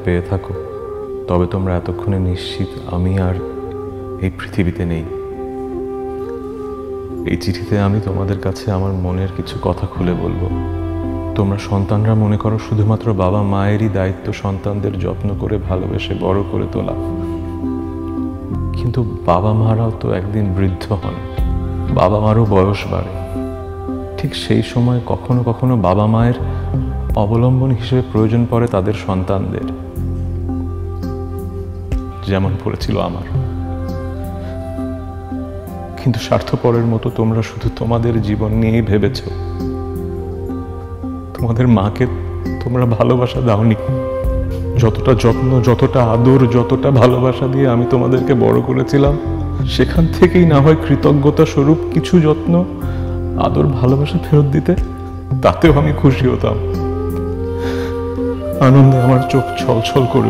পেয়ে থাকো, তবে তোমরা এতক্ষণে নিশ্চিত আমি আর এই পৃথিবীতে নেই। এই চিঠিতে আমি তোমাদের কাছে আমার মনের কিছু কথা খুলে বলবো। তোমরা সন্তানরা মনে করো শুধুমাত্র বাবা মায়েরই দায়িত্ব সন্তানদের যত্ন করে ভালোবেসে বড় করে তোলা, কিন্তু বাবা মারাও তো একদিন বৃদ্ধ হন, বাবা মারও বয়স বাড়ে। ঠিক সেই সময় কখনো কখনো বাবা মায়ের অবলম্বন হিসেবে প্রয়োজন পড়ে তাদের সন্তানদের, যেমন পড়েছিল আমার। কিন্তু স্বার্থপরের মতো তোমরা শুধু তোমাদের জীবন নিয়েই ভেবেছ। তোমাদের মাকে তোমরা ভালোবাসা দাওনি। যতটা যত্ন, যতটা আদর, যতটা ভালোবাসা দিয়ে আমি তোমাদেরকে বড় করেছিলাম, সেখান থেকেই না হয় কৃতজ্ঞতা স্বরূপ কিছু যত্ন, আদর, ভালোবাসা ফেরত দিতে, তাতেও আমি খুশি হতাম। আনন্দে আমার চোখ ছলছল করে